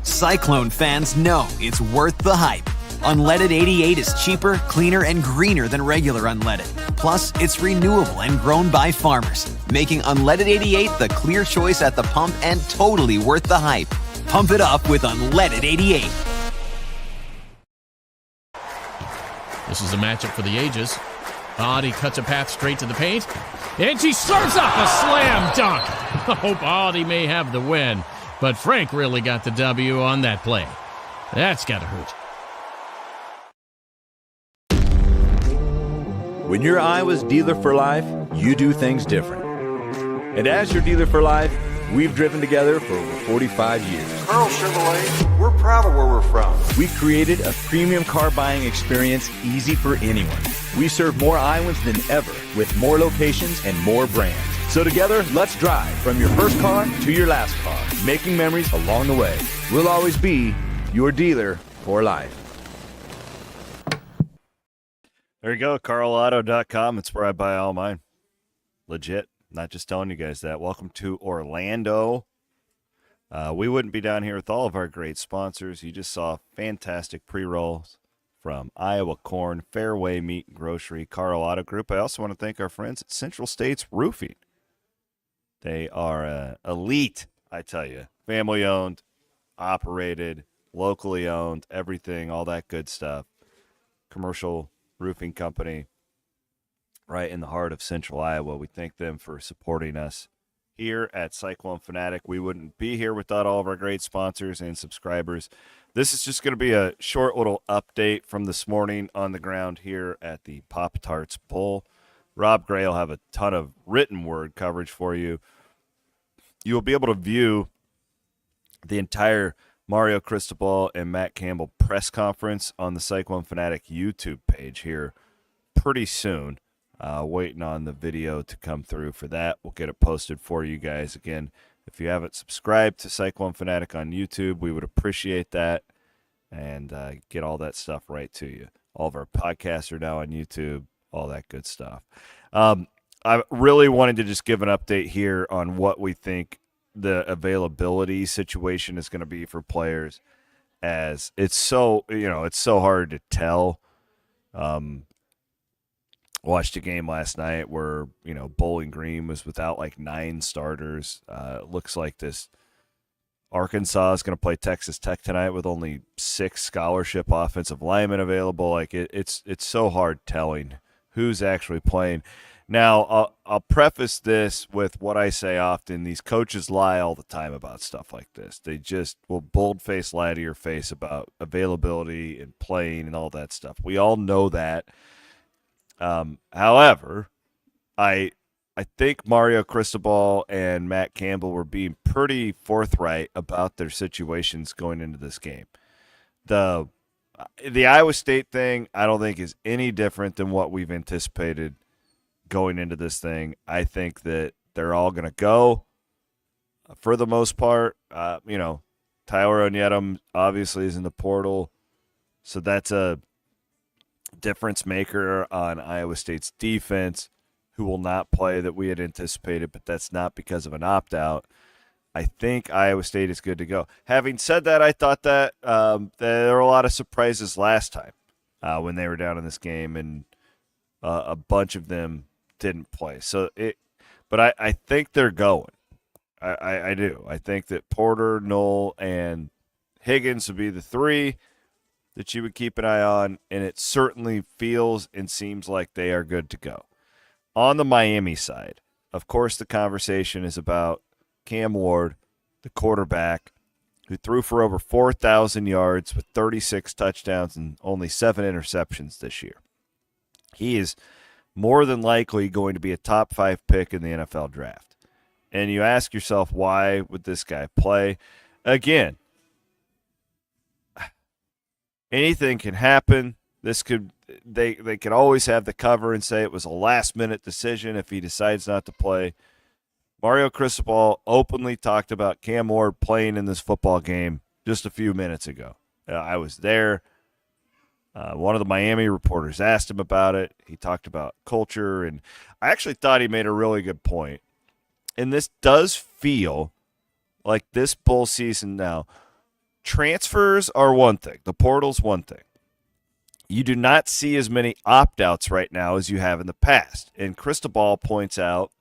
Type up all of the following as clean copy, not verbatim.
Cyclone fans know it's worth the hype. Unleaded 88 is cheaper, cleaner, and greener than regular unleaded. Plus, it's renewable and grown by farmers, making Unleaded 88 the clear choice at the pump and totally worth the hype. Pump it up with Unleaded 88. This is a matchup for the ages. Audi cuts a path straight to the paint, and she serves up a slam dunk. I hope Audi may have the win, but Frank really got the W on that play. That's got to hurt. When you're Iowa's dealer for life, you do things different. And as your dealer for life, we've driven together for over 45 years. Carl Chevrolet, we're proud of where we're from. We created a premium car buying experience easy for anyone. We serve more Iowans than ever with more locations and more brands. So together, let's drive from your first car to your last car, making memories along the way. We'll always be your dealer for life. There you go, carlauto.com. It's where I buy all mine. Legit. Not just telling you guys that. Welcome to Orlando. We wouldn't be down here with all of our great sponsors. You just saw fantastic pre-rolls from Iowa Corn, Fairway Meat and Grocery, Carl Auto Group. I also want to thank our friends at Central States Roofing. They are elite, I tell you. Family-owned, operated, locally owned, everything, all that good stuff. Commercial roofing company right in the heart of Central Iowa. We thank them for supporting us here at Cyclone Fanatic. We wouldn't be here without all of our great sponsors and subscribers. This is just going to be a short little update from this morning on the ground here at the Pop-Tarts Bowl. Rob Gray will have a ton of written word coverage for you. You will be able to view the entire Mario Cristobal and Matt Campbell press conference on the Cyclone Fanatic YouTube page here pretty soon. Waiting on the video to come through for that. We'll get it posted for you guys. Again, if you haven't subscribed to Cyclone Fanatic on YouTube, we would appreciate that and get all that stuff right to you. All of our podcasts are now on YouTube, all that good stuff. I really wanted to just give an update here on what we think the availability situation is going to be for players, as it's so hard to tell. Watched a game last night where, Bowling Green was without like 9 starters. It looks like this Arkansas is going to play Texas Tech tonight with only 6 scholarship offensive linemen available. Like it's so hard telling who's actually playing. Now, I'll preface this with what I say often. These coaches lie all the time about stuff like this. They just will bold-faced lie to your face about availability and playing and all that stuff. We all know that. However, I think Mario Cristobal and Matt Campbell were being pretty forthright about their situations going into this game. The Iowa State thing, I don't think is any different than what we've anticipated going into this thing. I think that they're all going to go for the most part. Tyler Onyedum obviously is in the portal, so that's a difference maker on Iowa State's defense, who will not play that we had anticipated, but that's not because of an opt-out. I think Iowa State is good to go. Having said that, I thought that there were a lot of surprises last time when they were down in this game, and a bunch of them didn't play. But I think they're going. I do. I think that Porter, Knoll, and Higgins would be the 3 that you would keep an eye on, and it certainly feels and seems like they are good to go. On the Miami side, of course, the conversation is about Cam Ward, the quarterback, who threw for over 4,000 yards with 36 touchdowns and only 7 interceptions this year. He is more than likely going to be a top 5 pick in the NFL draft. And you ask yourself, why would this guy play? Again, anything can happen. They could always have the cover and say it was a last-minute decision if he decides not to play. Mario Cristobal openly talked about Cam Ward playing in this football game just a few minutes ago. I was there. One of the Miami reporters asked him about it. He talked about culture, and I actually thought he made a really good point. And this does feel like this bowl season now, transfers are one thing. The portal's one thing. You do not see as many opt-outs right now as you have in the past. And Cristobal points out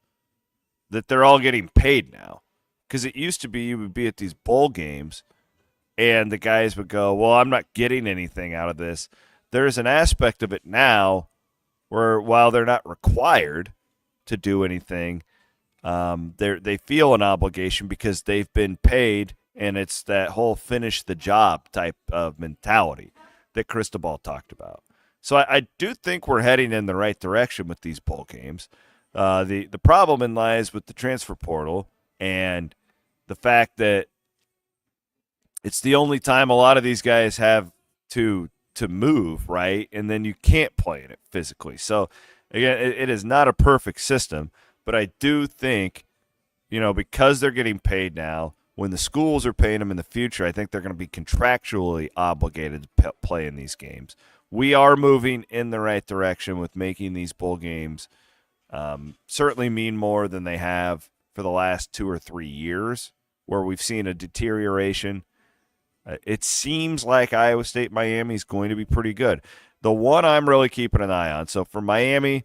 that they're all getting paid now. Because it used to be you would be at these bowl games and the guys would go, well, I'm not getting anything out of this. There's an aspect of it now where while they're not required to do anything, they feel an obligation because they've been paid, and it's that whole finish the job type of mentality that Cristobal talked about. So I do think we're heading in the right direction with these bowl games. The problem lies with the transfer portal and the fact that it's the only time a lot of these guys have to move, right? And then you can't play in it physically. So, again, it is not a perfect system, but I do think, because they're getting paid now, when the schools are paying them in the future, I think they're going to be contractually obligated to play in these games. We are moving in the right direction with making these bowl games certainly mean more than they have for the last 2 or 3 years, where we've seen a deterioration. It seems like Iowa State Miami is going to be pretty good. The one I'm really keeping an eye on, so for Miami,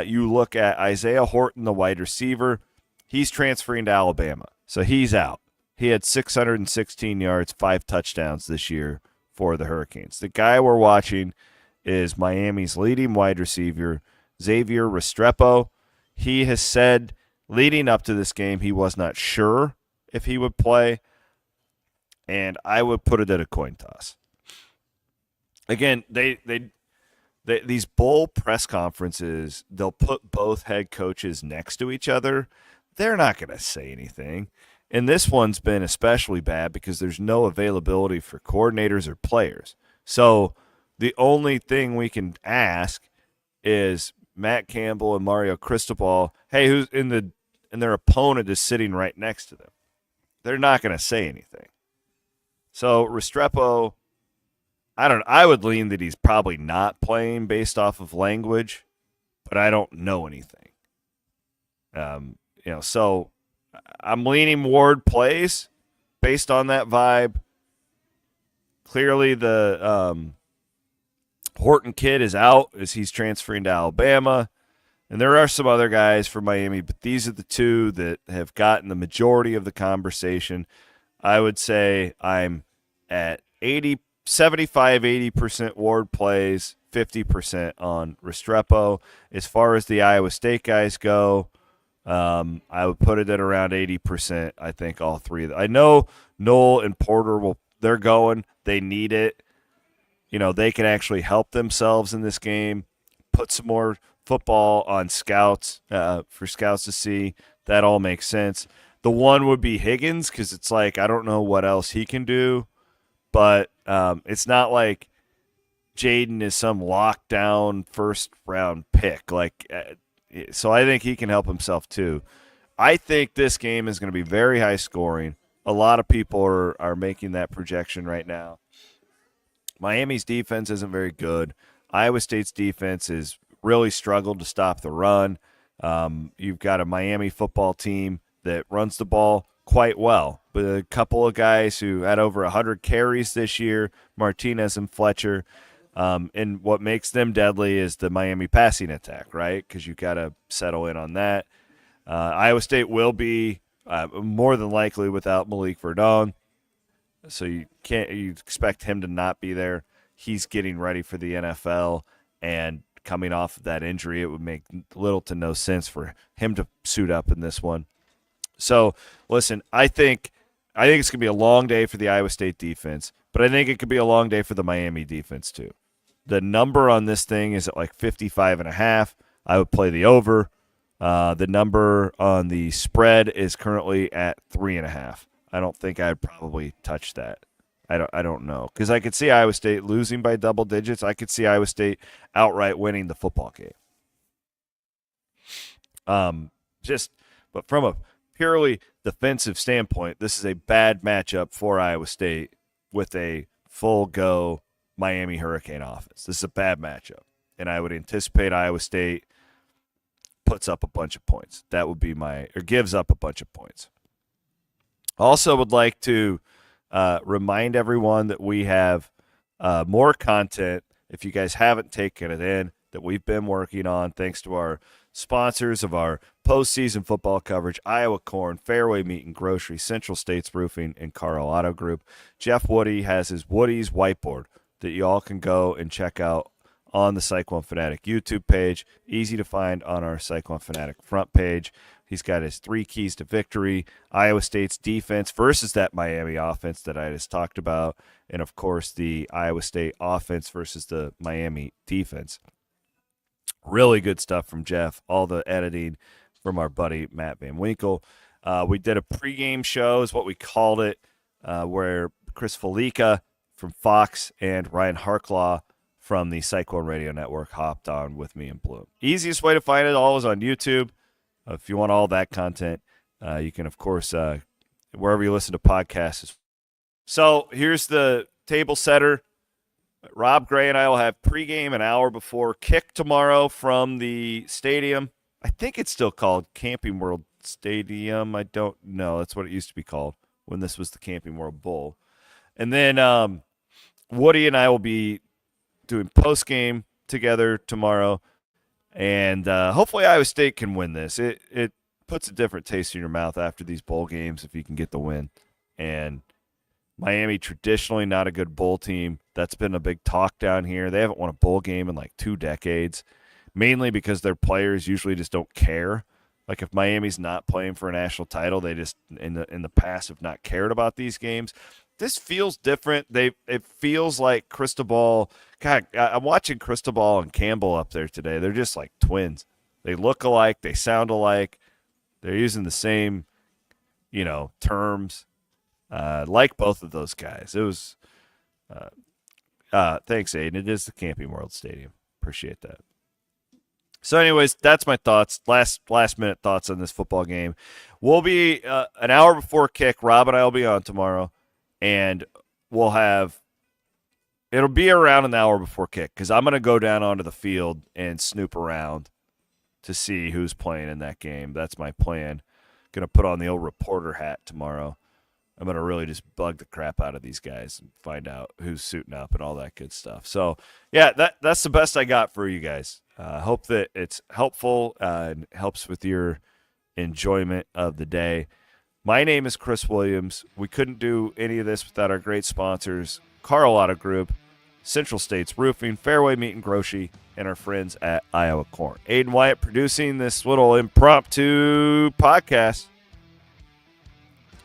you look at Isaiah Horton, the wide receiver. He's transferring to Alabama. So he's out. He had 616 yards, 5 touchdowns this year for the Hurricanes. The guy we're watching is Miami's leading wide receiver, Xavier Restrepo. He has said leading up to this game he was not sure if he would play, and I would put it at a coin toss. Again, these bowl press conferences, they'll put both head coaches next to each other. They're not going to say anything. And this one's been especially bad because there's no availability for coordinators or players. So the only thing we can ask is Matt Campbell and Mario Cristobal, hey, who's and their opponent is sitting right next to them. They're not going to say anything. So Restrepo, I would lean that he's probably not playing based off of language, but I don't know anything. So I'm leaning Ward plays based on that vibe. Clearly the Horton kid is out as he's transferring to Alabama. And there are some other guys from Miami, but these are the two that have gotten the majority of the conversation. I would say I'm at 75-80% Ward plays, 50% on Restrepo. As far as the Iowa State guys go, I would put it at around 80%. I think all three of them. I know Noel and Porter they're going. They need it. They can actually help themselves in this game. Put some more football on scouts for scouts to see. That all makes sense. The one would be Higgins because it's like I don't know what else he can do, but it's not like Jaden is some lockdown first-round pick. So I think he can help himself too. I think this game is going to be very high scoring. A lot of people are making that projection right now. Miami's defense isn't very good. Iowa State's defense has really struggled to stop the run. You've got a Miami football team that runs the ball quite well, but a couple of guys who had over 100 carries this year, Martinez and Fletcher. And what makes them deadly is the Miami passing attack, right? Because you've got to settle in on that. Iowa State will be more than likely without Malik Verdon, so you expect him to not be there. He's getting ready for the NFL, and coming off of that injury, it would make little to no sense for him to suit up in this one. So, listen, I think it's going to be a long day for the Iowa State defense, but I think it could be a long day for the Miami defense too. The number on this thing is at like 55.5. I would play the over. The number on the spread is currently at 3.5. I don't think I'd probably touch that. I don't know, because I could see Iowa State losing by double digits. I could see Iowa State outright winning the football game. But from a purely defensive standpoint, this is a bad matchup for Iowa State with a full go Miami Hurricane offense. This is a bad matchup, and I would anticipate Iowa State puts up a bunch of points. That would be gives up a bunch of points. Also would like to remind everyone that we have more content, if you guys haven't taken it in, that we've been working on thanks to our sponsors of our postseason football coverage: Iowa Corn, Fairway Meat and Grocery, Central States Roofing, and Carl Auto Group. Jeff Woody has his Woody's whiteboard that you all can go and check out on the Cyclone Fanatic YouTube page. Easy to find on our Cyclone Fanatic front page. He's got his 3 keys to victory: Iowa State's defense versus that Miami offense that I just talked about, and of course the Iowa State offense versus the Miami defense. Really good stuff from Jeff. All the editing from our buddy Matt Van Winkle. We did a pregame show, is what we called it, where Chris Felica from Fox and Ryan Harklaw from the Cyclone Radio Network hopped on with me and Bloom. Easiest way to find it all is on YouTube. If you want all that content, you can, of course, wherever you listen to podcasts. So here's the table setter. Rob Gray and I will have pregame an hour before kick tomorrow from the stadium. I think it's still called Camping World Stadium. I don't know. That's what it used to be called when this was the Camping World Bowl. And then Woody and I will be doing postgame together tomorrow. And hopefully Iowa State can win this. It puts a different taste in your mouth after these bowl games if you can get the win. And Miami, traditionally not a good bowl team. That's been a big talk down here. They haven't won a bowl game in like 2 decades, mainly because their players usually just don't care. Like if Miami's not playing for a national title, they just in the past have not cared about these games. This feels different. It feels like Cristobal. God, I'm watching Cristobal and Campbell up there today. They're just like twins. They look alike. They sound alike. They're using the same, terms. Like both of those guys. It was. Thanks, Aiden. It is the Camping World Stadium. Appreciate that. So, anyways, that's my thoughts. Last minute thoughts on this football game. We'll be an hour before kick. Rob and I will be on tomorrow, and it'll be around an hour before kick because I'm going to go down onto the field and snoop around to see who's playing in that game. That's my plan. Going to put on the old reporter hat tomorrow. I'm going to really just bug the crap out of these guys and find out who's suiting up and all that good stuff. So, yeah, that's the best I got for you guys. Hope that it's helpful and helps with your enjoyment of the day. My name is Chris Williams. We couldn't do any of this without our great sponsors, Carl Auto Group, Central States Roofing, Fairway Meat and Grocery, and our friends at Iowa Corn. Aiden Wyatt producing this little impromptu podcast.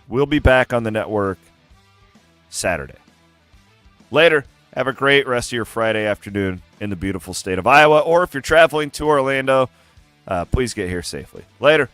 We'll be back on the network Saturday. Later. Have a great rest of your Friday afternoon in the beautiful state of Iowa. Or if you're traveling to Orlando, please get here safely. Later.